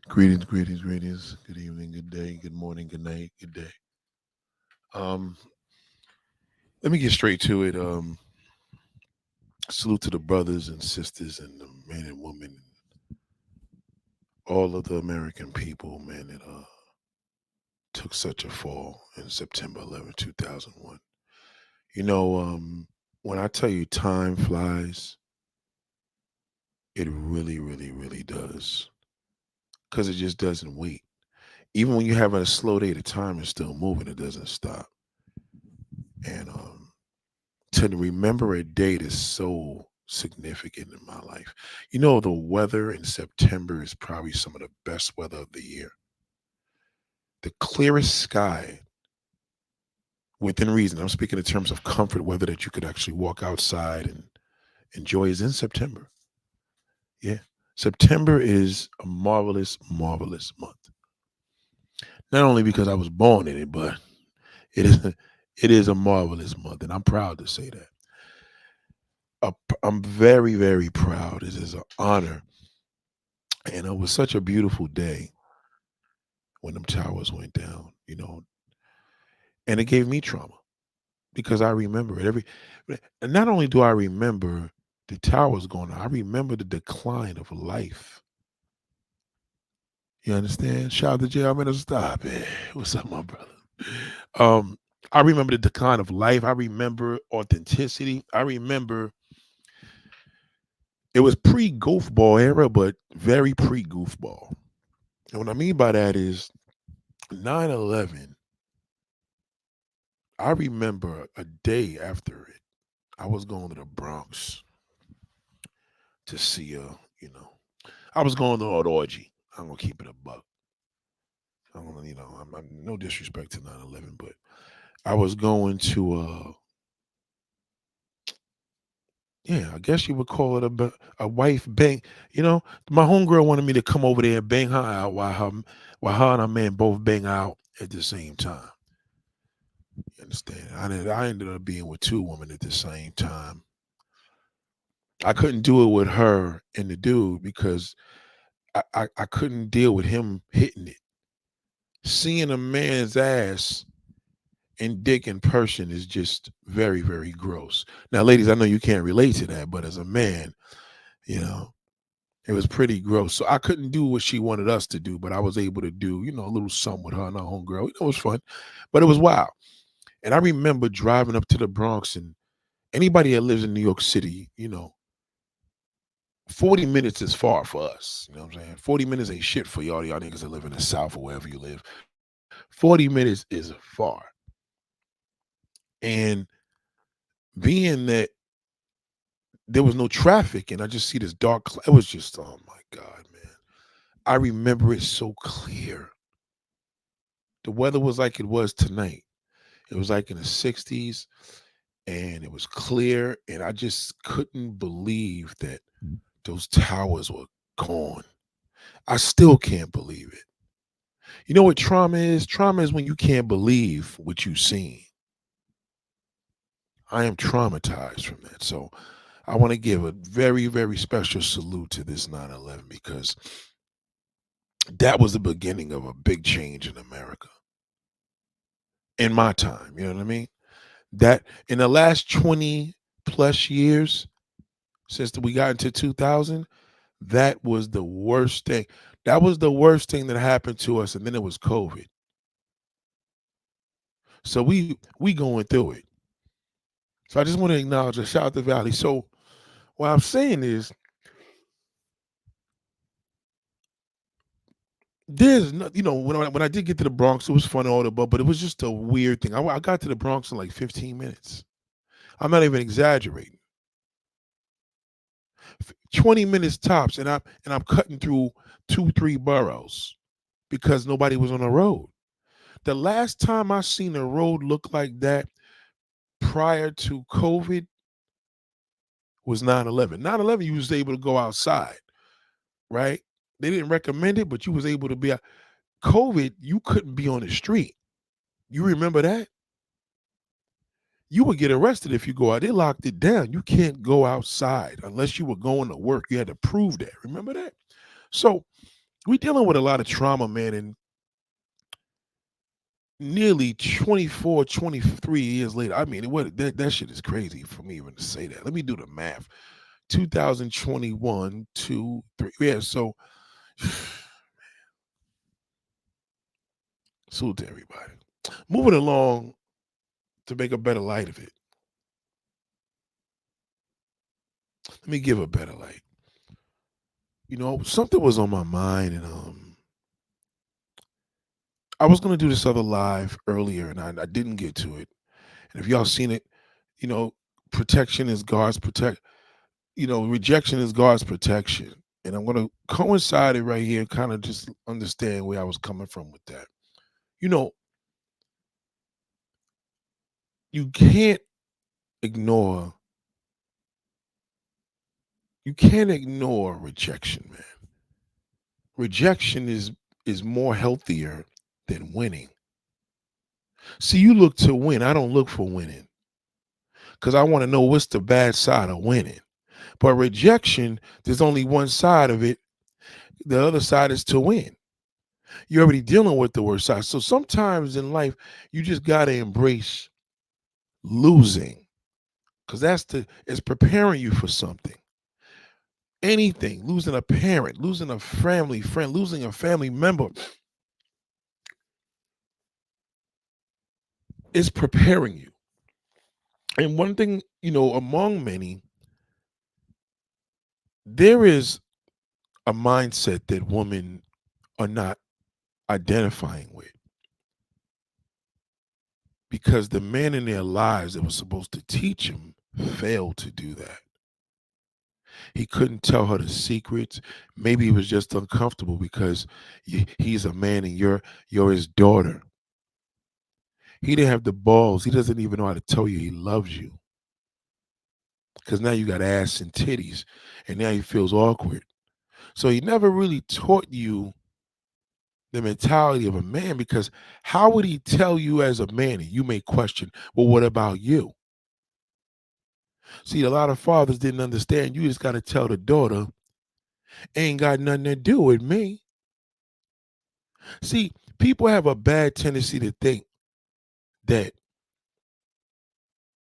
Greetings, greetings, greetings. Good evening, good day, good morning, good night, good day. Um, Let me get straight to it. Salute to the brothers and sisters and the men and women, all of the American people, man, that took such a fall in September 11th, 2001. You know, when I tell you time flies, it really, really, really does. Because it just doesn't wait. Even when you're having a slow day, the time is still moving. It doesn't stop. And to remember a date is so significant in my life. You know, the weather in September is probably some of the best weather of the year. The clearest sky within reason. I'm speaking in terms of comfort weather that you could actually walk outside and enjoy is in September. Yeah. September is a marvelous, marvelous month. Not only because I was born in it, but it is it is a marvelous month, and I'm proud to say that. I'm very, very proud. It is an honor. And it was such a beautiful day when them towers went down, and it gave me trauma because I remember it and not only do I remember the towers going down, I remember the decline of life. You understand? Shout out to Jay. I'm gonna stop it. What's up, my brother? Um, I remember the decline of life. I remember authenticity. I remember it was pre-goofball era, but very pre-goofball. And what I mean by that is 9/11. I remember a day after it, I was going to the Bronx to see I was going to an orgy. I'm gonna keep it a buck. I don't, I'm no disrespect to 9/11, but I was going to yeah, I guess you would call it a wife bang. You know, my homegirl wanted me to come over there and bang her out while her and her man both bang out at the same time. You understand? I ended up being with two women at the same time. I couldn't do it with her and the dude because I couldn't deal with him hitting it. Seeing a man's ass and dick in person is just very, very gross. Now, ladies, I know you can't relate to that, but as a man, you know, it was pretty gross. So I couldn't do what she wanted us to do, but I was able to do, a little something with her and her homegirl. It was fun, but it was wild. And I remember driving up to the Bronx, and anybody that lives in New York City, 40 minutes is far for us. You know what I'm saying? 40 minutes ain't shit for y'all niggas that live in the South or wherever you live. 40 minutes is far. And being that there was no traffic and I just see this it was just, oh my God, man. I remember it so clear. The weather was like it was tonight. It was like in the 60s and it was clear. And I just couldn't believe that those towers were gone. I still can't believe it. You know what trauma is? Trauma is when you can't believe what you've seen. I am traumatized from that. So I want to give a very, very special salute to this 9/11 because that was the beginning of a big change in America in my time. You know what I mean? That in the last 20 plus years since we got into 2000, that was the worst thing. That was the worst thing that happened to us. And then it was COVID. So we going through it. So I just want to acknowledge a shout out to Valley. So what I'm saying is there's no, when I did get to the Bronx, it was fun all the but it was just a weird thing. I got to the Bronx in like 15 minutes. I'm not even exaggerating. 20 minutes tops, and I'm cutting through 2, 3 boroughs because nobody was on the road. The last time I seen a road look like that prior to COVID was 9/11. 9/11, you was able to go outside, right? They didn't recommend it, but you was able to be out. COVID, you couldn't be on the street. You remember that? You would get arrested if you go out. They locked it down. You can't go outside unless you were going to work. You had to prove that. Remember that? So We dealing with a lot of trauma, man, and nearly 24, 23 years later. I mean, what that shit is crazy for me even to say that. Let me do the math. 2021, 2, 3. Yeah, so salute to everybody. Moving along to make a better light of it. Let me give a better light. Something was on my mind, and I was gonna do this other live earlier, and I didn't get to it. And if y'all seen it, you know, protection is God's protect. Rejection is God's protection. And I'm gonna coincide it right here, kind of just understand where I was coming from with that. You know, you can't ignore you can't ignore rejection, man. Rejection is more healthier than winning. See, you look to win. I don't look for winning because I want to know what's the bad side of winning. But rejection, there's only one side of it. The other side is to win. You're already dealing with the worst side. So sometimes in life, you just gotta embrace losing. Because it's preparing you for something. Anything, losing a parent, losing a family friend, losing a family member, is preparing you. And one thing, among many, there is a mindset that women are not identifying with because the man in their lives that was supposed to teach them failed to do that. He couldn't tell her the secrets. Maybe he was just uncomfortable because he's a man and you're his daughter. He didn't have the balls. He doesn't even know how to tell you he loves you because now you got ass and titties, and now he feels awkward. So he never really taught you the mentality of a man because how would he tell you as a man? And you may question, well, what about you? See, a lot of fathers didn't understand. You just got to tell the daughter, ain't got nothing to do with me. See, people have a bad tendency to think that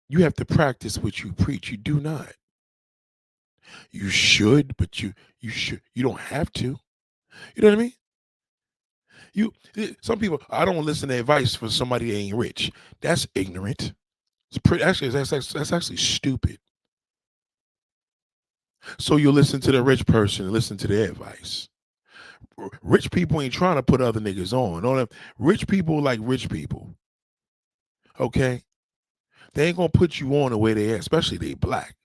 you have to practice what you preach. You do not. You should, but you don't have to. You know what I mean? Some people, I don't listen to advice for somebody that ain't rich. That's ignorant. That's actually stupid. So you listen to the rich person and listen to their advice. Rich people ain't trying to put other niggas on. All them rich people like rich people. Okay? They ain't gonna put you on the way they are, especially they black.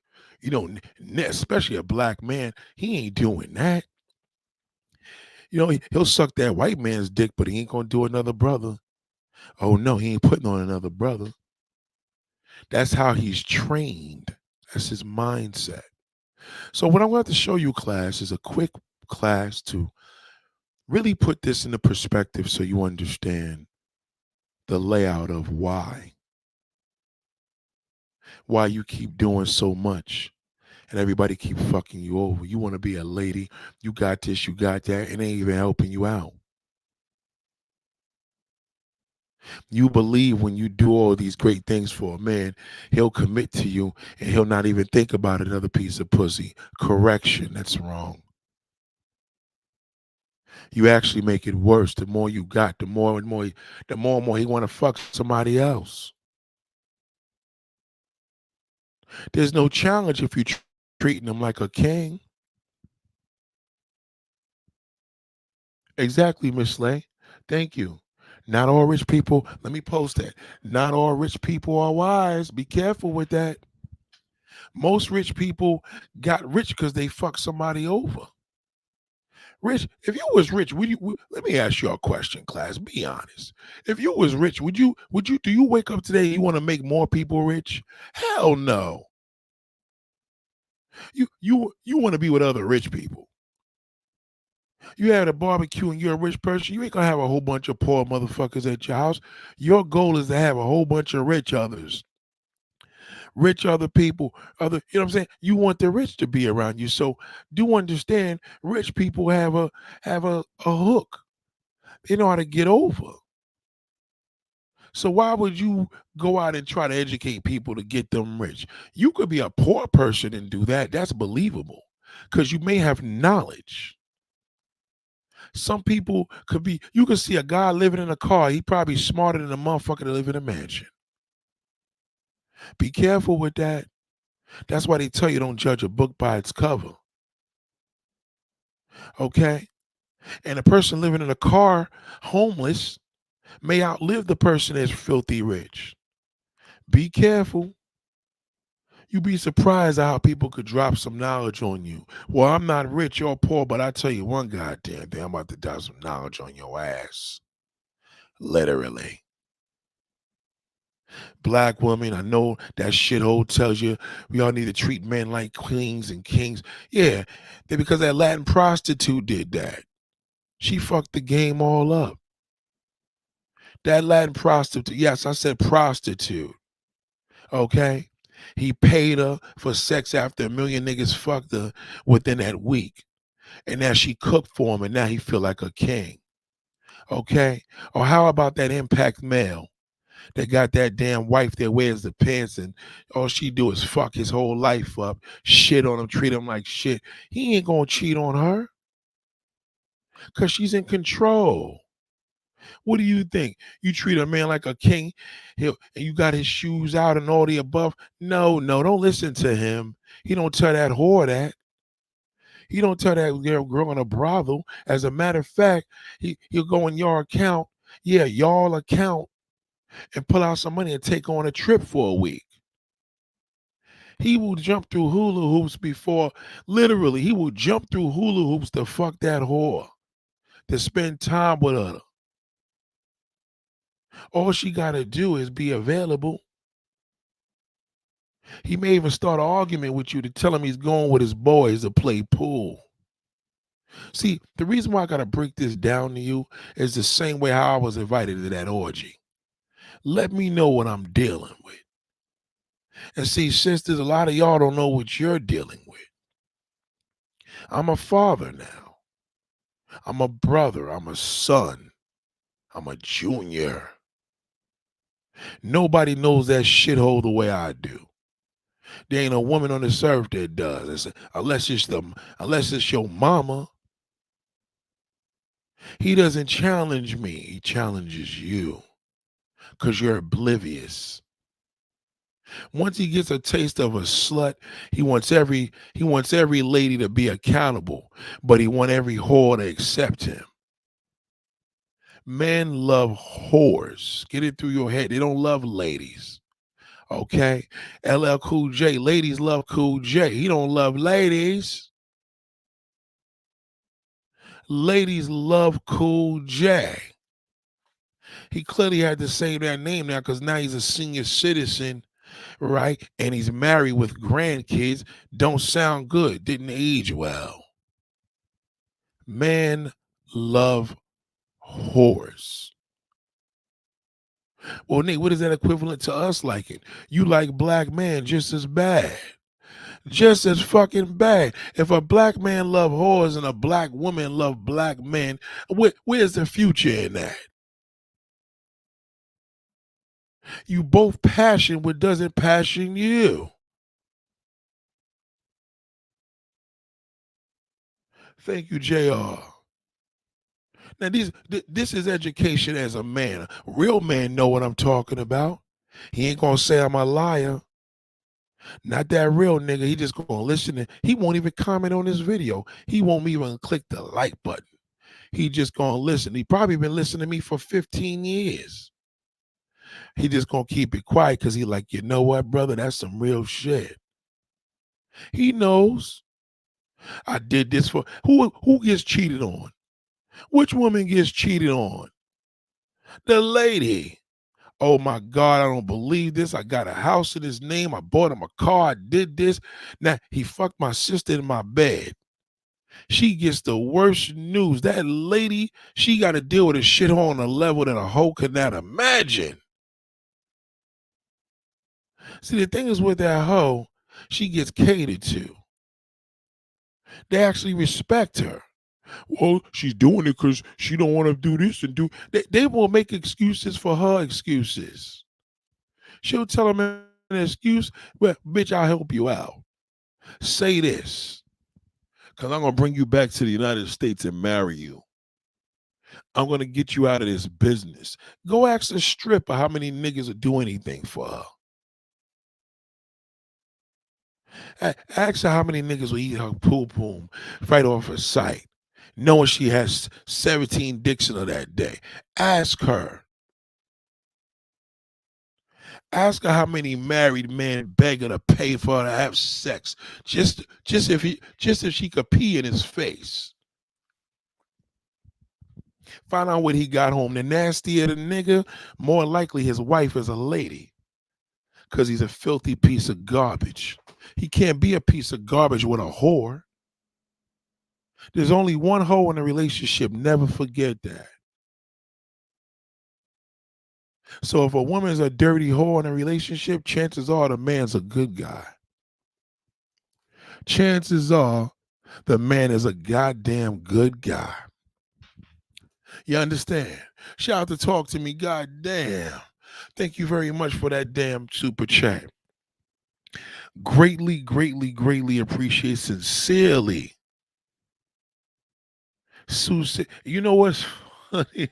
Especially a black man, he ain't doing that. He'll suck that white man's dick, but he ain't gonna do another brother. Oh no, he ain't putting on another brother. That's how he's trained. That's his mindset. So what I'm going to show you, class, is a quick class to really put this into perspective so you understand the layout of why you keep doing so much and everybody keep fucking you over. You want to be a lady, you got this, you got that, and they ain't even helping you out. You believe when you do all these great things for a man, he'll commit to you and he'll not even think about another piece of pussy. Correction, that's wrong. You actually make it worse. The more you got, the more he want to fuck somebody else. There's no challenge if you treating him like a king. Exactly, Miss Slay. Thank you. Not all rich people, let me post that. Not all rich people are wise. Be careful with that. Most rich people got rich because they fucked somebody over. Rich, if you was rich, let me ask you a question, class. Be honest. If you was rich, do you wake up today and you want to make more people rich? Hell no. You want to be with other rich people. You have a barbecue and you're a rich person, you ain't gonna have a whole bunch of poor motherfuckers at your house. Your goal is to have a whole bunch of rich others. rich other people, other, you know what I'm saying? You want the rich to be around you. So do understand rich people have a hook. They know how to get over. So why would you go out and try to educate people to get them rich? You could be a poor person and do that. That's believable because you may have knowledge. Some people could be, you could see a guy living in a car. He probably smarter than a motherfucker to live in a mansion. Be careful with that. That's why they tell you don't judge a book by its cover. Okay? And a person living in a car, homeless, may outlive the person that's filthy rich. Be careful. You'd be surprised at how people could drop some knowledge on you. Well, I'm not rich, you're poor, but I tell you one goddamn thing, I'm about to drop some knowledge on your ass. Literally. Black woman, I know that shithole tells you we all need to treat men like queens and kings. Yeah, because that Latin prostitute did that. She fucked the game all up. That Latin prostitute, yes, I said prostitute. Okay? He paid her for sex after a million niggas fucked her within that week. And now she cooked for him and now he feel like a king. Okay? Or how about that impact male that got that damn wife that wears the pants and all she do is fuck his whole life up, shit on him, treat him like shit. He ain't gonna cheat on her because she's in control. What do you think? You treat a man like a king, and you got his shoes out and all the above? No, don't listen to him. He don't tell that whore that. He don't tell that girl in a brothel. As a matter of fact, he'll go in your account, yeah, y'all account, and pull out some money and take on a trip for a week. He will jump through hula hoops before, literally, he will jump through hula hoops to fuck that whore, to spend time with her. All she got to do is be available. He may even start an argument with you to tell him he's going with his boys to play pool. See, the reason why I got to break this down to you is the same way how I was invited to that orgy. Let me know what I'm dealing with. And see, sisters, a lot of y'all don't know what you're dealing with. I'm a father now. I'm a brother. I'm a son. I'm a junior. Nobody knows that shithole the way I do. There ain't a woman on this earth that does. Unless it's your mama. He doesn't challenge me. He challenges you because you're oblivious. Once he gets a taste of a slut, he wants every lady to be accountable, but he wants every whore to accept him. Men love whores. Get it through your head. They don't love ladies. Okay? LL Cool J. Ladies love Cool J. He don't love ladies. Ladies love Cool J. He clearly had to say that name now because now he's a senior citizen, right? And he's married with grandkids. Don't sound good. Didn't age well. Men love whores. Well, Nate, what is that equivalent to us liking? You like black men just as bad. Just as fucking bad. If a black man love whores and a black woman love black men, where's the future in that? You both passion what doesn't passion you. Thank you, JR. Now, this is education as a man. A real man know what I'm talking about. He ain't gonna say I'm a liar. Not that real nigga. He just gonna listen and he won't even comment on this video. He won't even click the like button. He just gonna listen. He probably been listening to me for 15 years. He just gonna keep it quiet because he like, you know what, brother? That's some real shit. He knows I did this for who gets cheated on? Which woman gets cheated on? The lady. Oh my God, I don't believe this. I got a house in his name. I bought him a car. I did this. Now he fucked my sister in my bed. She gets the worst news. That lady, she got to deal with a shithole on a level that a hoe could not imagine. See, the thing is with that hoe, she gets catered to. They actually respect her. Well, she's doing it because she don't want to do this and do. They will make excuses for her excuses. She'll tell them an excuse, well, bitch, I'll help you out. Say this, because I'm gonna bring you back to the United States and marry you. I'm gonna get you out of this business. Go ask a stripper how many niggas will do anything for her. Ask her how many niggas will eat her poo poo right off her sight, knowing she has 17 dicks in her that day. Ask her. Ask her how many married men beg her to pay for her to have sex, just if she could pee in his face. Find out what he got home. The nastier the nigga, more likely his wife is a lady, because he's a filthy piece of garbage. He can't be a piece of garbage with a whore. There's only one hoe in a relationship. Never forget that. So if a woman's a dirty whore in a relationship, chances are the man's a good guy. Chances are the man is a goddamn good guy. You understand? Shout out to Talk to Me. Goddamn. Thank you very much for that damn super chat. Greatly, greatly, greatly appreciate. Sincerely. You know what's funny?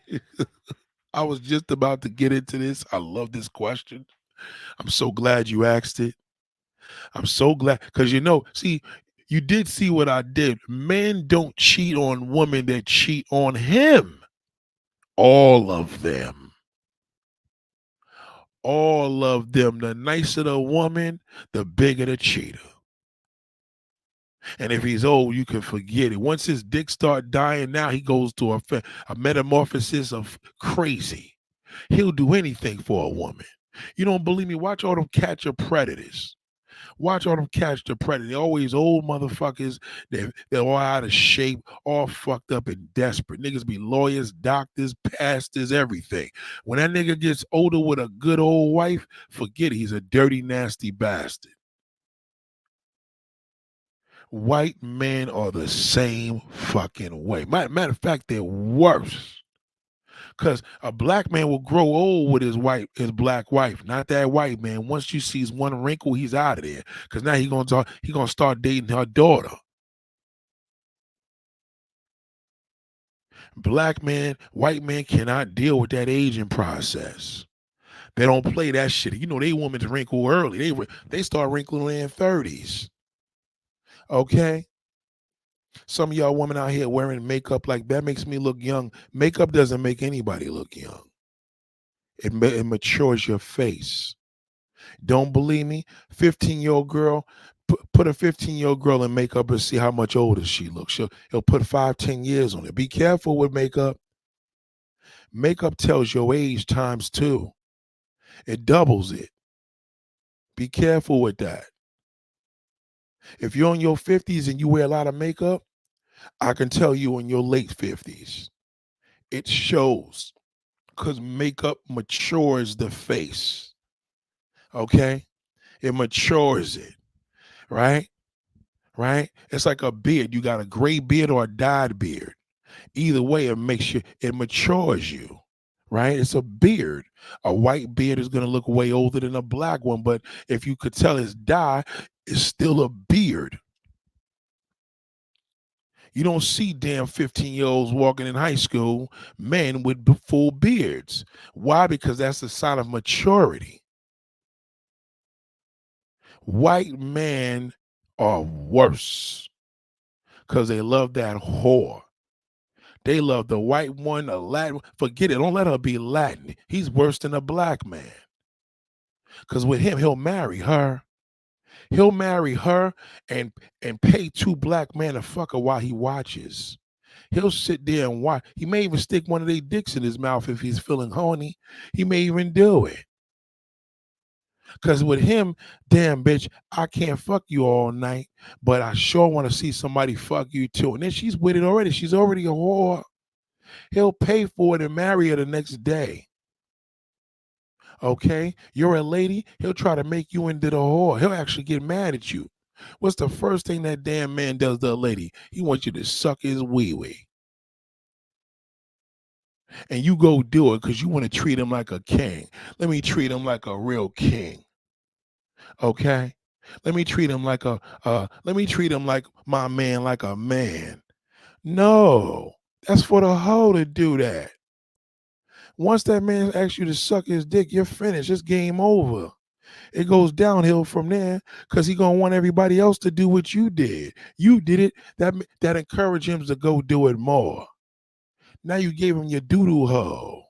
I was just about to get into this. I love this question. I'm so glad you asked it. I'm so glad because see, you did see what I did. Men don't cheat on women that cheat on him. All of them. All of them. The nicer the woman, the bigger the cheater. And if he's old, you can forget it. Once his dick start dying, now he goes to a metamorphosis of crazy. He'll do anything for a woman. You don't believe me? Watch all them catch a predators. Watch all them catch the predator. They're always old motherfuckers. They're all out of shape, all fucked up and desperate. Niggas be lawyers, doctors, pastors, everything. When that nigga gets older with a good old wife, forget it. He's a dirty, nasty bastard. White men are the same fucking way. Matter of fact, they're worse. Because a black man will grow old with his black wife. Not that white man. Once you sees one wrinkle, he's out of there. Because now he gonna start dating her daughter. Black man, white man cannot deal with that aging process. They don't play that shit. They women's wrinkle early. They start wrinkling in 30s. Okay? Some of y'all women out here wearing makeup like that makes me look young. Makeup doesn't make anybody look young. It matures your face. Don't believe me? 15-year-old girl, put a 15-year-old girl in makeup and see how much older she looks. He'll put 5-10 years on it. Be careful with makeup. Makeup tells your age times 2. It doubles it. Be careful with that. If you're in your 50s and you wear a lot of makeup, I can tell you in your late 50s. It shows, because makeup matures the face. Okay? It matures it. Right? Right? It's like a beard. You got a gray beard or a dyed beard. Either way, it matures you. Right? It's a beard. A white beard is going to look way older than a black one, but if you could tell it's dye, it's still a beard. You don't see damn 15-year-olds walking in high school, men with full beards. Why? Because that's a sign of maturity. White men are worse because they love that whore. They love the white one, the Latin. Forget it. Don't let her be Latin. He's worse than a black man. Because with him, he'll marry her. He'll marry her and pay 2 black men to fuck her while he watches. He'll sit there and watch. He may even stick one of their dicks in his mouth if he's feeling horny. He may even do it. Because with him, damn, bitch, I can't fuck you all night, but I sure want to see somebody fuck you too. And then she's with it already. She's already a whore. He'll pay for it and marry her the next day. Okay? You're a lady, he'll try to make you into the whore. He'll actually get mad at you. What's the first thing that damn man does to a lady? He wants you to suck his wee wee. And you go do it because you want to treat him like a king. Let me treat him like a real king. Okay? Let me treat him like my man, like a man. No. That's for the hoe to do that. Once that man asks you to suck his dick, you're finished. It's game over. It goes downhill from there because he gonna want everybody else to do what you did. You did it. That encouraged him to go do it more. Now you gave him your doo-doo hoe.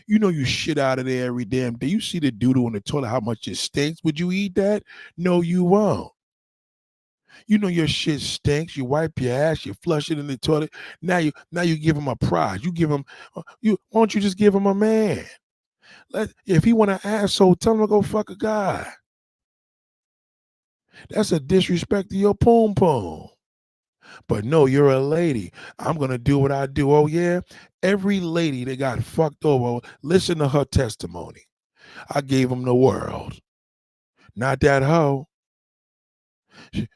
You know you shit out of there every damn day. You see the doo-doo in the toilet, how much it stinks. Would you eat that? No, you won't. You know your shit stinks. You wipe your ass, you flush it in the toilet. Now you give him a prize. You give him you why don't you just give him a man? If he want an asshole, tell him to go fuck a guy. That's a disrespect to your poom poom. But no, you're a lady. I'm gonna do what I do. Oh yeah, every lady that got fucked over. Listen to her testimony. I gave him the world. Not that hoe.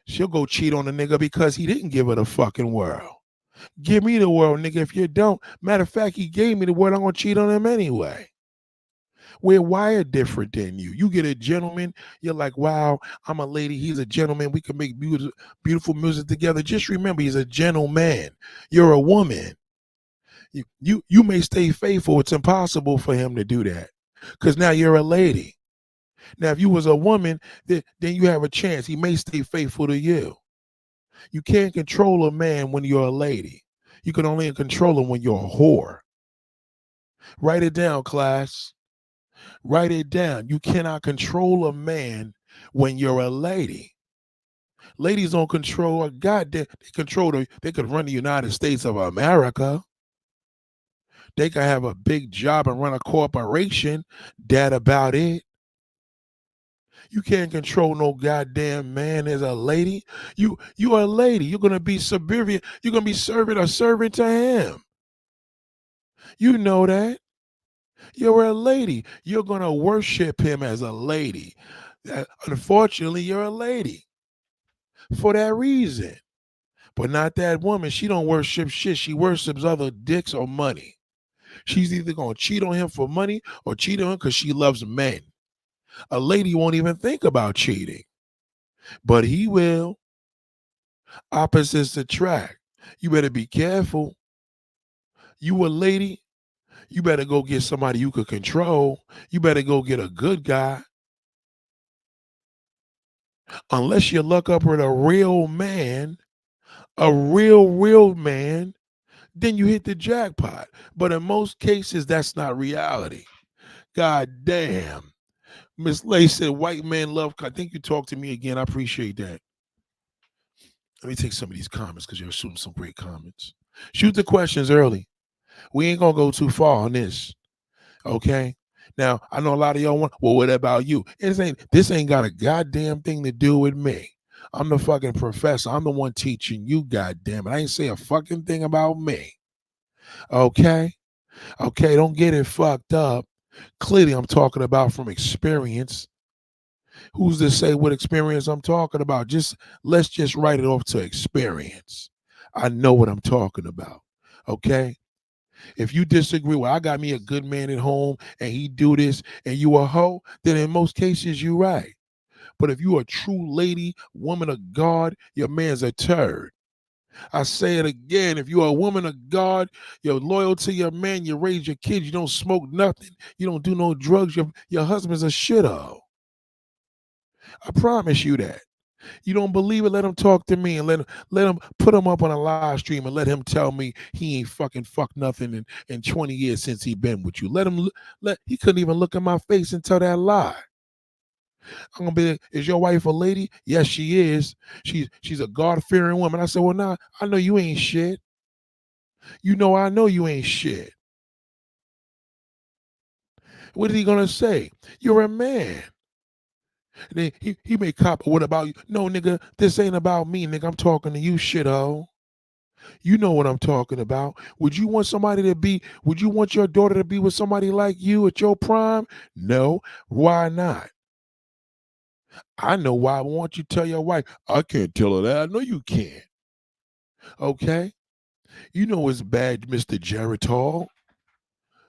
She'll go cheat on a nigga because he didn't give her the fucking world. Give me the world, nigga. If you don't, matter of fact, he gave me the world. I'm gonna cheat on him anyway. We're wired different than you. You get a gentleman, you're like, wow, I'm a lady. He's a gentleman. We can make beautiful music together. Just remember, he's a gentleman. You're a woman. You may stay faithful. It's impossible for him to do that because now you're a lady. Now, if you was a woman, then you have a chance. He may stay faithful to you. You can't control a man when you're a lady. You can only control him when you're a whore. Write it down, class. Write it down. You cannot control a man when you're a lady. Ladies don't control a goddamn. They could run the United States of America. They could have a big job and run a corporation. That about it. You can't control no goddamn man as a lady. You are a lady. You're gonna be subservient. You're gonna be servant to him. You know that. You're a lady. You're gonna worship him as a lady. Unfortunately, you're a lady for that reason. But not that woman. She don't worship shit. She worships other dicks or money. She's either gonna cheat on him for money or cheat on him because she loves men. A lady won't even think about cheating, but he will. Opposites attract. You better be careful. You a lady, you better go get somebody you could control. You better go get a good guy. Unless you look up with a real man, a real man, then you hit the jackpot. But in most cases, that's not reality. God damn. Miss Lay said, white man love. I think you talked to me again. I appreciate that. Let me take some of these comments because you're shooting some great comments. Shoot the questions early. We ain't gonna go too far on this. Okay. Now I know a lot of y'all want, well, what about you? This ain't got a goddamn thing to do with me. I'm the fucking professor. I'm the one teaching you, goddamn it. I ain't say a fucking thing about me. Okay? Okay, don't get it fucked up. Clearly, I'm talking about from experience. Who's to say what experience I'm talking about? Let's just write it off to experience. I know what I'm talking about. Okay? If you disagree, well, I got me a good man at home and he do this and you a hoe, then in most cases you right. But if you a true lady, woman of God, your man's a turd. I say it again. If you're a woman of God, you're loyal to your man, you raise your kids, you don't smoke nothing, you don't do no drugs, your husband's a shitto. I promise you that. You don't believe it? Let him talk to me and let him put him up on a live stream and let him tell me he ain't fucking fucked nothing in 20 years since he been with you. He couldn't even look in my face and tell that lie. I'm gonna be like, is your wife a lady? Yes, she is. She's a God-fearing woman. I said, well, nah, I know you ain't shit. You know I know you ain't shit. What is he gonna say? You're a man. And then he may cop, what about you? No, nigga, this ain't about me, nigga. I'm talking to you, shithole. You know what I'm talking about. Would you want your daughter to be with somebody like you at your prime? No. Why not? I know why. I want you to tell your wife, I can't tell her that. I know you can't. Okay? You know it's bad, Mr. Geritol.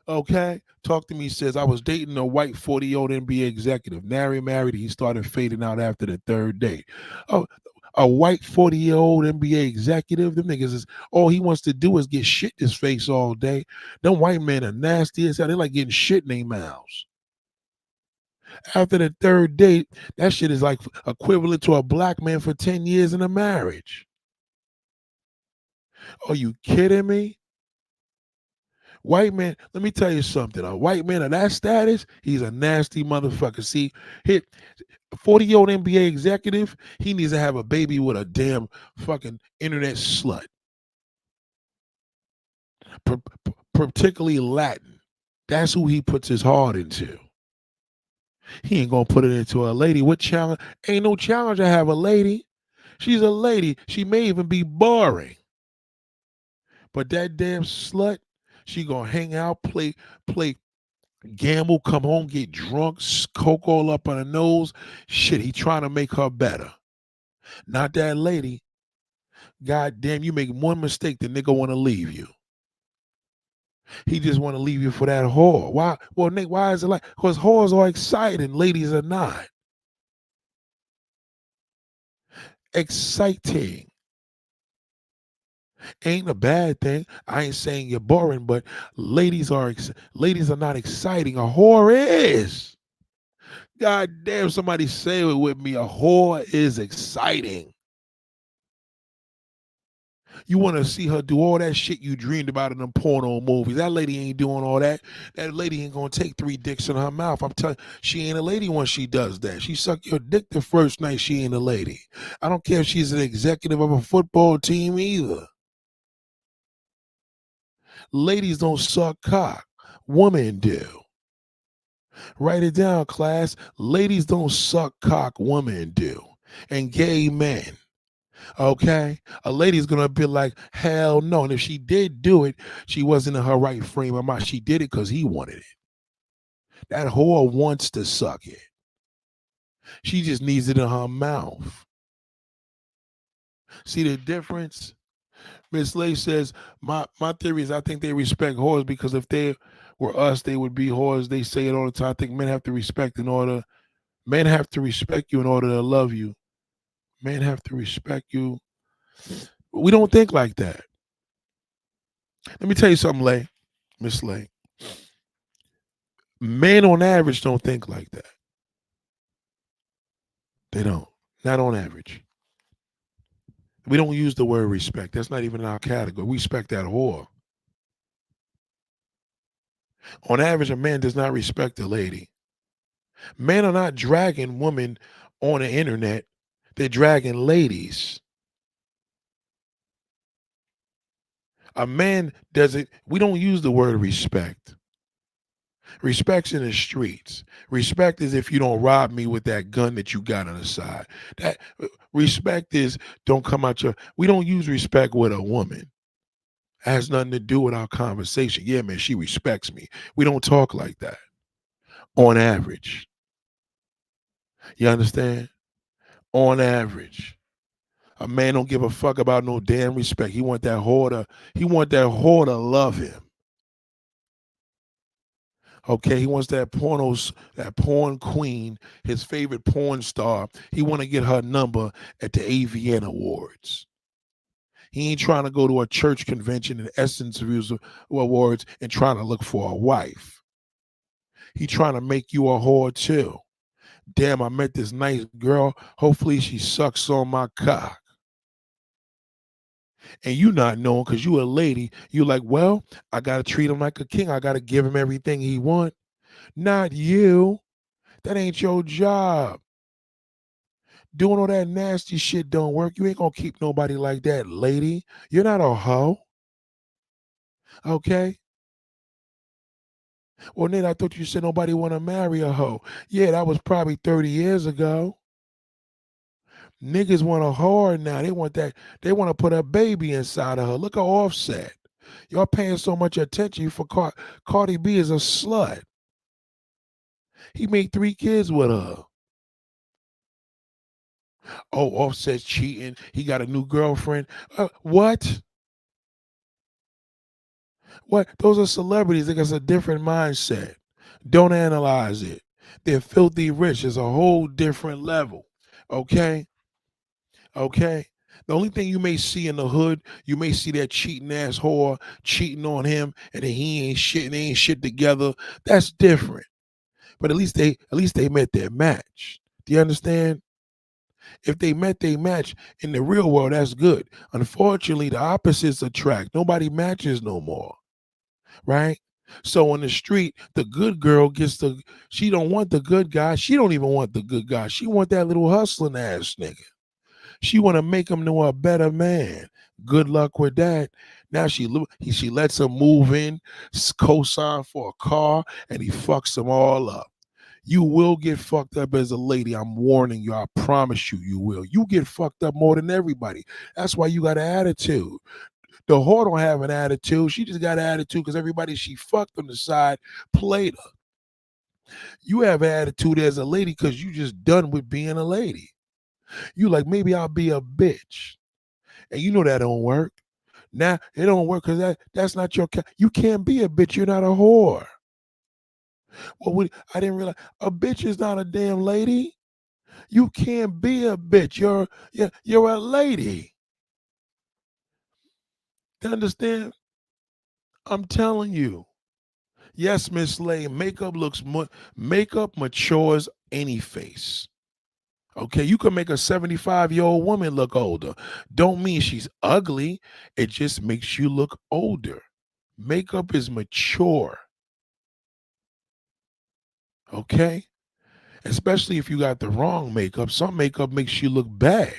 Okay? Talk to me, says, I was dating a white 40-year-old NBA executive. Married, he started fading out after the third date. Oh, a white 40-year-old NBA executive, them niggas is all he wants to do is get shit in his face all day. Them white men are nasty as hell. They like getting shit in their mouths. After the third date, that shit is like equivalent to a black man for 10 years in a marriage. Are you kidding me? White man, let me tell you something. A white man of that status, he's a nasty motherfucker. See, hit 40-year-old NBA executive, he needs to have a baby with a damn fucking internet slut. Particularly Latin. That's who he puts his heart into. He ain't gonna put it into a lady. What challenge? Ain't no challenge to have a lady. She's a lady. She may even be boring. But that damn slut, she gonna hang out, play, gamble, come home, get drunk, coke all up on her nose. Shit, he trying to make her better. Not that lady. God damn, you make one mistake, the nigga want to leave you. He just want to leave you for that whore. Why? Well, Nick, why is it like? Because whores are exciting, ladies are not. Exciting ain't a bad thing. I ain't saying you're boring, but ladies are not exciting. A whore is. God damn, somebody say it with me. A whore is exciting. You want to see her do all that shit you dreamed about in them porno movies. That lady ain't doing all that. That lady ain't gonna take 3 dicks in her mouth. I'm telling you, she ain't a lady when she does that. She suck your dick the first night, she ain't a lady. I don't care if she's an executive of a football team either. Ladies don't suck cock. Women do. Write it down, class. Ladies don't suck cock. Women do. And gay men. Okay? A lady's gonna be like, hell no. And if she did do it, she wasn't in her right frame of mind. She did it because he wanted it. That whore wants to suck it. She just needs it in her mouth. See the difference? Miss Lay says, my theory is I think they respect whores because if they were us, they would be whores. They say it all the time. I think men have to respect you in order to love you. Men have to respect you. We don't think like that. Let me tell you something, Lay, Miss Lay. Men on average don't think like that. They don't. Not on average. We don't use the word respect. That's not even in our category. We respect that whore. On average, a man does not respect a lady. Men are not dragging women on the internet. They're dragging ladies. A man doesn't, we don't use the word respect. Respect's in the streets. Respect is if you don't rob me with that gun that you got on the side. That respect is don't come out your. We don't use respect with a woman. It has nothing to do with our conversation. Yeah, man, she respects me. We don't talk like that. On average, you understand? On average, a man don't give a fuck about no damn respect. He want that whore to. He want that whore to love him. Okay, he wants that porn queen, his favorite porn star. He want to get her number at the AVN Awards. He ain't trying to go to a church convention and Essence Awards and trying to look for a wife. He trying to make you a whore too. Damn, I met this nice girl. Hopefully she sucks on my cock. And you not knowing because you a lady. You like, well, I got to treat him like a king. I got to give him everything he want. Not you. That ain't your job. Doing all that nasty shit don't work. You ain't gonna keep nobody like that, lady. You're not a hoe. Okay? Well, Nate, I thought you said nobody wanna marry a hoe. Yeah, that was probably 30 years ago. Niggas want a hard now. They want that. They want to put a baby inside of her. Look at Offset. Y'all paying so much attention for Cardi B is a slut. He made 3 kids with her. Oh, Offset's cheating. He got a new girlfriend. What? What? Those are celebrities. They got a different mindset. Don't analyze it. They're filthy rich. It's a whole different level. Okay? Okay? The only thing you may see in the hood, you may see that cheating ass whore cheating on him and then he ain't shit and they ain't shit together. That's different. But at least they met their match. Do you understand? If they met their match in the real world, that's good. Unfortunately, the opposites attract. Nobody matches no more. Right? So on the street, the good girl she don't want the good guy. She don't even want the good guy. She want that little hustling ass nigga. She want to make him know a better man. Good luck with that. Now she lets him move in, co-sign for a car, and he fucks them all up. You will get fucked up as a lady. I'm warning you. I promise you, you will. You get fucked up more than everybody. That's why you got an attitude. The whore don't have an attitude. She just got an attitude because everybody she fucked on the side played her. You have an attitude as a lady because you just done with being a lady. You like, maybe I'll be a bitch. And you know that don't work. Now, it don't work because that's not your you can't be a bitch. You're not a whore. Well, I didn't realize a bitch is not a damn lady. You can't be a bitch. You're a lady. You understand? I'm telling you. Yes, Miss Lay, makeup matures any face. Okay, you can make a 75-year-old woman look older. Don't mean she's ugly. It just makes you look older. Makeup is mature. Okay? Especially if you got the wrong makeup. Some makeup makes you look bad.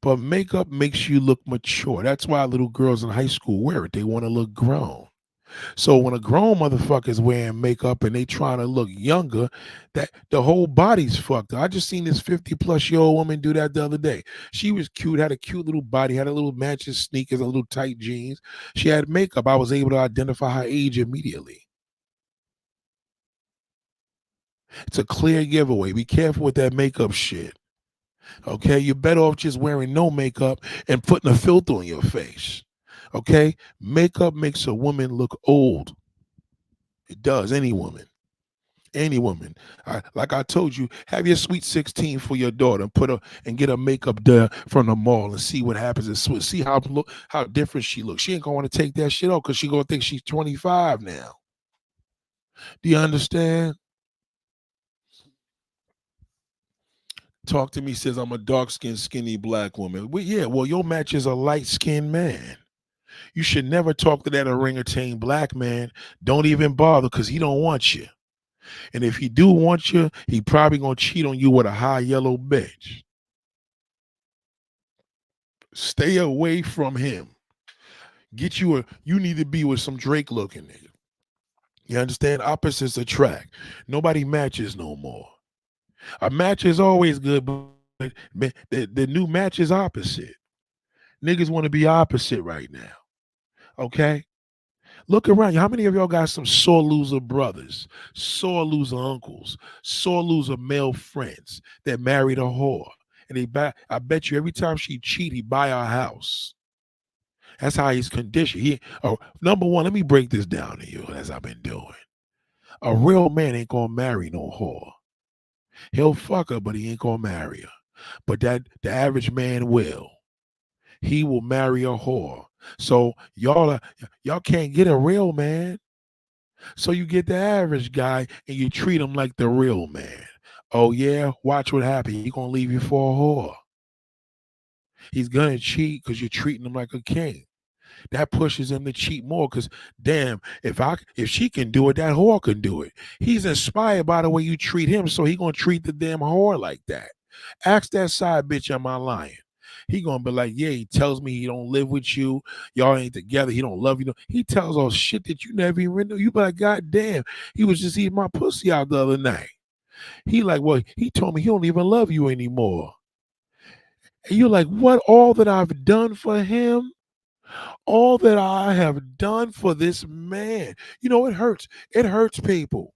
But makeup makes you look mature. That's why little girls in high school wear it. They want to look grown. So when a grown motherfucker is wearing makeup and they trying to look younger, that the whole body's fucked. I just seen this 50-plus-year-old woman do that the other day. She was cute, had a cute little body, had a little matching sneakers, a little tight jeans. She had makeup. I was able to identify her age immediately. It's a clear giveaway. Be careful with that makeup shit. Okay, you're better off just wearing no makeup and putting a filter on your face. Okay, makeup makes a woman look old. It does, any woman. Any woman. Like I told you, have your sweet 16 for your daughter and get her makeup done from the mall and see what happens and see how different she looks. She ain't gonna want to take that shit off because she gonna think she's 25 now. Do you understand? Talk to me says I'm a dark-skinned, skinny black woman. Well, yeah, well, your match is a light-skinned man. You should never talk to that orangutan black man. Don't even bother because he don't want you. And if he do want you, he probably gonna cheat on you with a high yellow bitch. Stay away from him. You need to be with some Drake looking nigga. You understand? Opposites attract. Nobody matches no more. A match is always good, but the new match is opposite. Niggas want to be opposite right now. Okay? Look around you. How many of y'all got some sore loser brothers, sore loser uncles, sore loser male friends that married a whore? And I bet you every time she cheat, he buy her house. That's how he's conditioned. Number one, let me break this down to you as I've been doing. A real man ain't gonna marry no whore. He'll fuck her, but he ain't gonna marry her. But the average man will. He will marry a whore. So y'all can't get a real man. So you get the average guy and you treat him like the real man. Oh yeah, watch what happens. He's gonna leave you for a whore. He's gonna cheat because you're treating him like a king. That pushes him to cheat more because damn, if she can do it, that whore can do it. He's inspired by the way you treat him, so he gonna treat the damn whore like that. Ask that side bitch, am I lying? He gonna be like, yeah, he tells me he don't live with you, y'all ain't together, he don't love you. He tells all shit that you never even knew. You be like, God damn, he was just eating my pussy out the other night. He like, well, he told me he don't even love you anymore. And you're like, what? All that I've done for him? All that I have done for this man. You know, it hurts. It hurts people.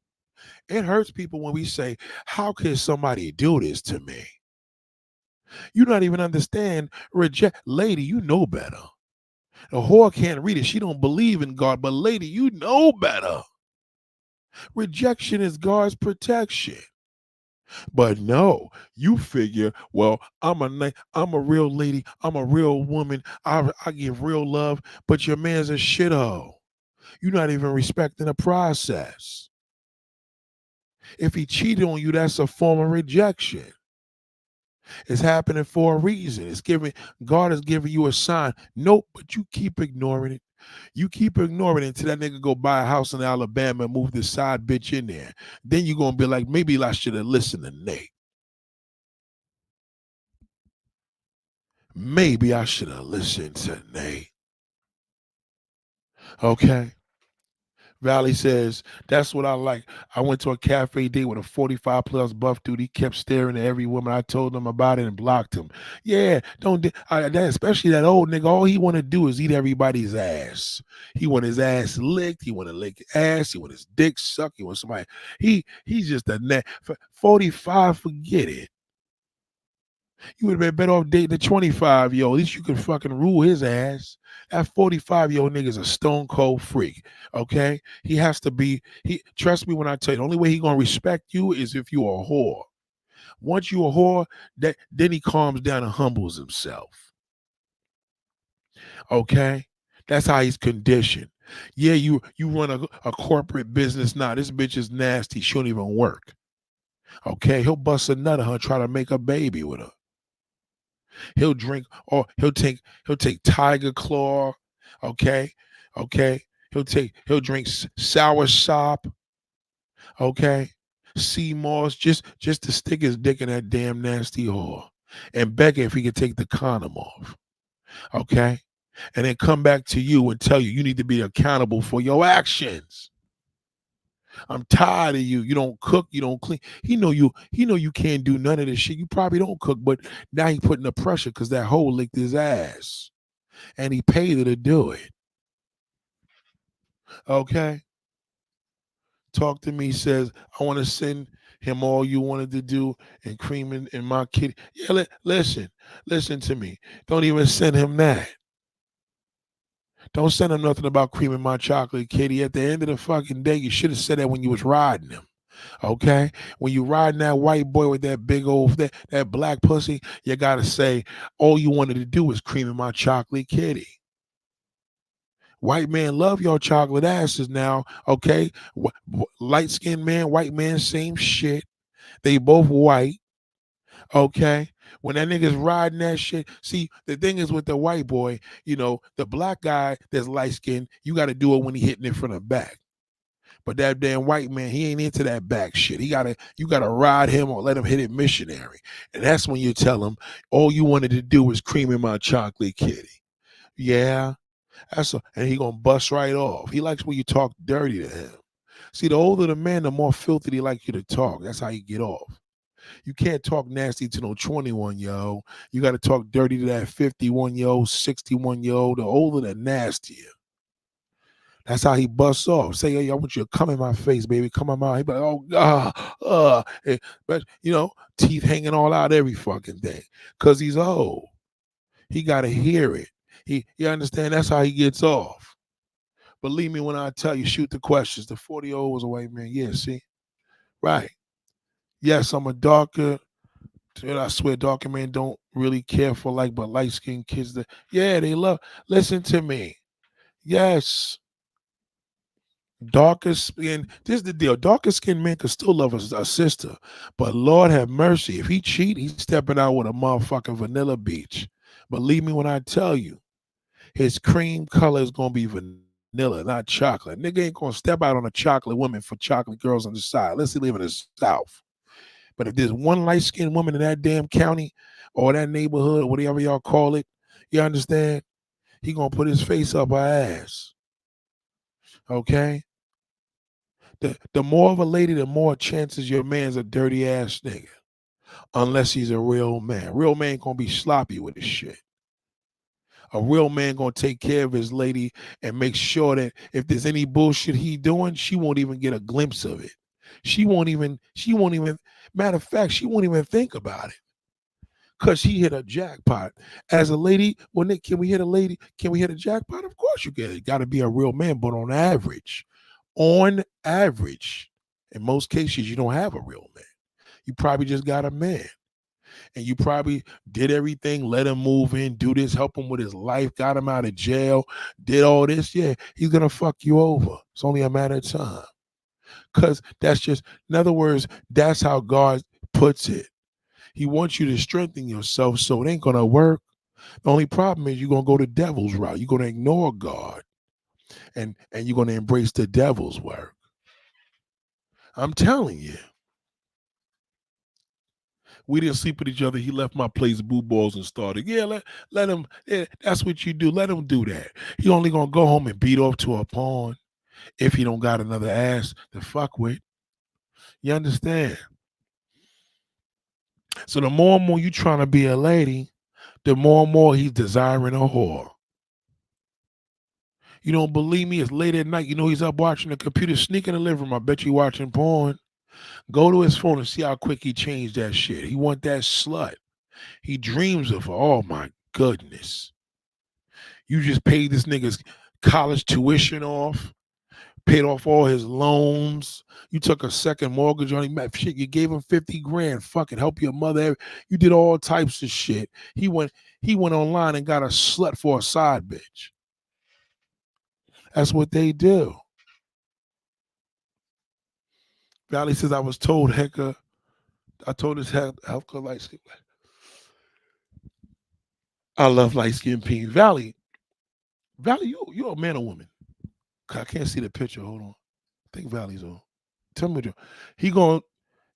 It hurts people when we say, how can somebody do this to me? You not even understand. Reject. Lady, you know better. A whore can't read it. She don't believe in God. But lady, you know better. Rejection is God's protection. But no, you figure, well, I'm a real lady. I'm a real woman. I give real love. But your man's a shithole. You're not even respecting the process. If he cheated on you, that's a form of rejection. It's happening for a reason. God is giving you a sign. Nope, but you keep ignoring it. You keep ignoring it until that nigga go buy a house in Alabama and move this side bitch in there. Then you're gonna be like, maybe I should have listened to Nate. Maybe I should have listened to Nate. Okay. Valley says, that's what I like. I went to a cafe date with a 45 plus buff dude. He kept staring at every woman. I told him about it and blocked him. Yeah, especially that old nigga. All he want to do is eat everybody's ass. He want his ass licked. He want to lick ass. He want his dick sucked. He want somebody. He's just a net. 45, forget it. You would have been better off dating a 25-year-old. At least you could fucking rule his ass. That 45-year-old nigga's a stone cold freak. Okay? He has to be, trust me when I tell you, the only way he gonna respect you is if you are a whore. Once you a whore, then he calms down and humbles himself. Okay? That's how he's conditioned. Yeah, you run a corporate business now. This bitch is nasty. She don't even work. Okay? He'll bust a nut on her, try to make a baby with her. He'll drink, or he'll take Tiger Claw. Okay. He'll drink sour sop. Okay. Sea moss, just to stick his dick in that damn nasty whore and beg if he could take the condom off. Okay. And then come back to you and tell you need to be accountable for your actions. I'm tired of you. You don't cook, you don't clean. He know you can't do none of this shit. You probably don't cook, but now he putting the pressure because that hoe licked his ass. And he paid her to do it. Okay? Talk to me, says, I want to send him all you wanted to do and cream in my kitty. Yeah, listen to me. Don't even send him that. Don't send him nothing about creaming my chocolate kitty. At the end of the fucking day, you should have said that when you was riding him. Okay? When you riding that white boy with that big old, that black pussy, you got to say, all you wanted to do was creaming my chocolate kitty. White man love your chocolate asses now, okay? Light-skinned man, white man, same shit. They both white, okay? When that nigga's riding that shit, see, the thing is with the white boy, the black guy that's light-skinned, you got to do it when he hitting it from the back. But that damn white man, he ain't into that back shit. You gotta ride him or let him hit it missionary. And that's when you tell him, all you wanted to do was cream in my chocolate kitty. Yeah. And he gonna bust right off. He likes when you talk dirty to him. See, the older the man, the more filthy he like you to talk. That's how you get off. You can't talk nasty to no 21-year-old. You got to talk dirty to that 51-year-old, 61-year-old. The older, the nastier. That's how he busts off. Say, hey, I want you to come in my face, baby. Come in my. He be like, oh God, but teeth hanging all out every fucking day, cause he's old. He gotta hear it. You understand? That's how he gets off. Believe me when I tell you, shoot the questions. The 40-year-old was a white man. Yeah, see? Right. Yes, I'm a darker. I swear darker men don't really care for but light-skinned kids. Yeah, they love. Listen to me. Yes. Darker skin. This is the deal. Darker skinned men can still love a sister. But Lord have mercy. If he cheat, he's stepping out with a motherfucking vanilla beach. Believe me when I tell you. His cream color is gonna be vanilla, not chocolate. Nigga ain't gonna step out on a chocolate woman for chocolate girls on the side. Let's live in the South. But if there's one light-skinned woman in that damn county or that neighborhood, whatever y'all call it, you understand? He gonna put his face up her ass. Okay? The more of a lady, the more chances your man's a dirty ass nigga. Unless he's a real man. Real man gonna be sloppy with his shit. A real man gonna take care of his lady and make sure that if there's any bullshit he doing, she won't even get a glimpse of it. She won't even, matter of fact, she won't even think about it. Cause he hit a jackpot. As a lady, well, Nick, can we hit a lady? Can we hit a jackpot? Of course you can. You gotta be a real man, but on average, in most cases, you don't have a real man. You probably just got a man. And you probably did everything, let him move in, do this, help him with his life, got him out of jail, did all this. Yeah, he's gonna fuck you over. It's only a matter of time. Cause that's just, in other words, that's how God puts it. He wants you to strengthen yourself, so it ain't gonna work. The only problem is you're gonna go the devil's route. You're gonna ignore God and you're gonna embrace the devil's work. I'm telling you. We didn't sleep with each other. He left my place, boo balls, and started. Yeah, let him. Yeah, that's what you do. Let him do that. He only gonna go home and beat off to a pawn if he don't got another ass to fuck with. You understand? So the more and more you trying to be a lady, the more and more he's desiring a whore. You don't believe me? It's late at night. You know he's up watching the computer, sneaking in the living room. I bet you watching porn. Go to his phone and see how quick he changed that shit. He want that slut. He dreams of her. Oh my goodness. You just paid this nigga's college tuition off, paid off all his loans. You took a second mortgage on him. Shit, you gave him 50 grand. Fucking help your mother. You did all types of shit. He went online and got a slut for a side bitch. That's what they do. Valley says, I was told Hecka, I told this healthcare light skin. I love light skin pink. Valley, you a man or woman? I can't see the picture. Hold on. I think Valley's on. Tell me, he going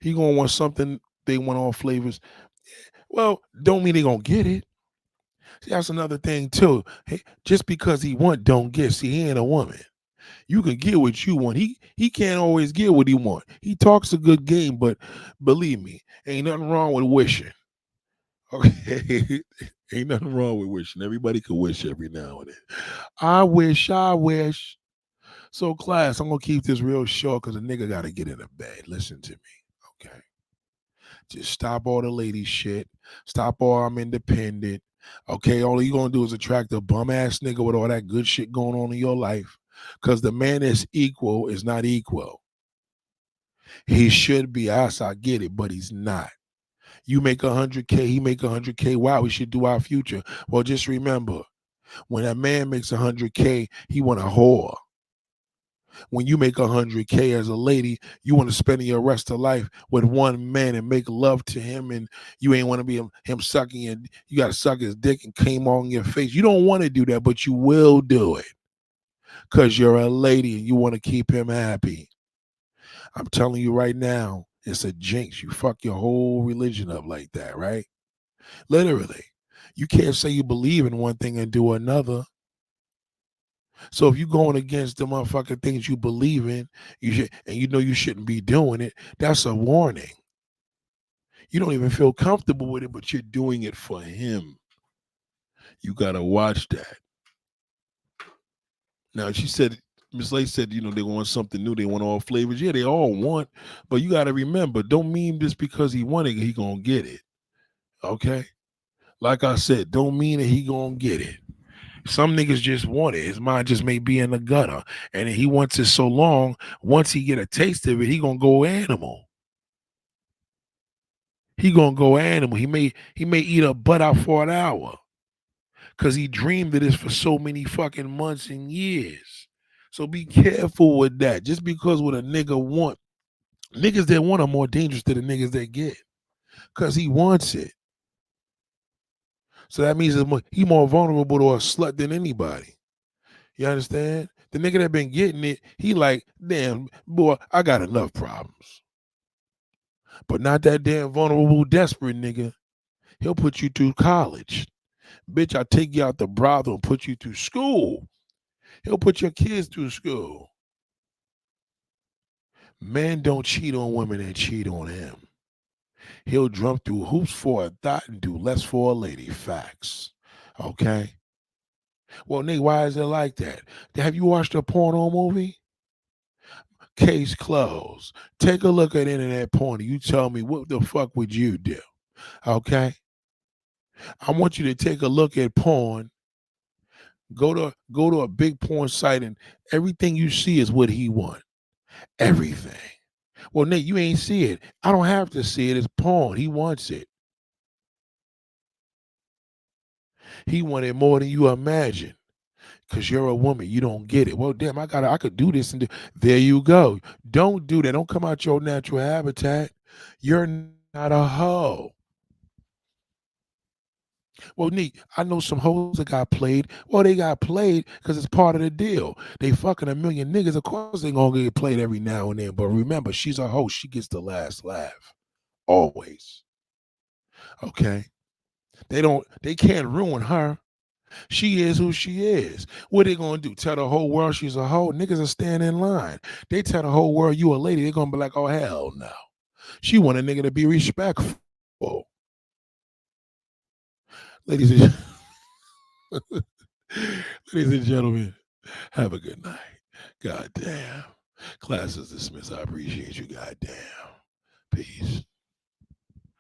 he gonna want something. They want all flavors. Well, don't mean they gonna get it. See, that's another thing too. Hey, just because he want, don't get. See, he ain't a woman. You can get what you want. He can't always get what he want. He talks a good game, but believe me, ain't nothing wrong with wishing. Okay, ain't nothing wrong with wishing. Everybody can wish every now and then. I wish. So, class, I'm gonna keep this real short because a nigga gotta get in the bed. Listen to me, okay? Just stop all the lady shit. Stop all I'm independent. Okay, all you gonna do is attract a bum ass nigga with all that good shit going on in your life. Cause the man that's equal is not equal. He should be. I get it, but he's not. You make 100K, he make 100K. Wow, we should do our future. Well, just remember, when a man makes 100K, he want a whore. When you make 100K as a lady, you want to spend your rest of life with one man and make love to him, and you ain't want to be him sucking, and you got to suck his dick and came on your face. You don't want to do that, but you will do it because you're a lady and you want to keep him happy. I'm telling you right now, it's a jinx. You fuck your whole religion up like that, right? Literally. You can't say you believe in one thing and do another. So if you're going against the motherfucking things you believe in, and you know you shouldn't be doing it, that's a warning. You don't even feel comfortable with it, but you're doing it for him. You gotta watch that. Now she said, Miss Lay said, they want something new. They want all flavors. Yeah, they all want, but you gotta remember, don't mean just because he wanted it, he gonna get it. Okay? Like I said, don't mean that he gonna get it. Some niggas just want it. His mind just may be in the gutter. And he wants it so long, once he get a taste of it, he gonna go animal. He gonna go animal. He may eat a butt out for an hour. Cause he dreamed of this for so many fucking months and years. So be careful with that. Just because what a nigga want, niggas that want are more dangerous than the niggas that get. Cause he wants it. So that means he more vulnerable to a slut than anybody. You understand? The nigga that been getting it, he like, damn, boy, I got enough problems. But not that damn vulnerable, desperate nigga. He'll put you through college. Bitch, I'll take you out the brothel and put you through school. He'll put your kids through school. Men don't cheat on women and cheat on him. He'll jump through hoops for a thought and do less for a lady. Facts. Okay. Well, Nick, why is it like that? Have you watched a porno movie? Case closed. Take a look at internet porn. You tell me what the fuck would you do? Okay. I want you to take a look at porn. Go to a big porn site and everything you see is what he wants. Everything. Well, Nick, you ain't see it. I don't have to see it. It's porn. He wants it. He wanted more than you imagine. Cause you're a woman, you don't get it. Well, damn, I could do this and do. There you go. Don't do that. Don't come out your natural habitat. You're not a hoe. Well, Nick, I know some hoes that got played. Well, they got played because it's part of the deal. They fucking a million niggas. Of course, they gonna get played every now and then. But remember, she's a hoe. She gets the last laugh. Always. Okay. They can't ruin her. She is who she is. What they gonna do? Tell the whole world she's a hoe? Niggas are staying in line. They tell the whole world you a lady, they're gonna be like, oh hell no. She want a nigga to be respectful. Ladies and ladies and gentlemen, have a good night. God damn. Class is dismissed. I appreciate you. God damn.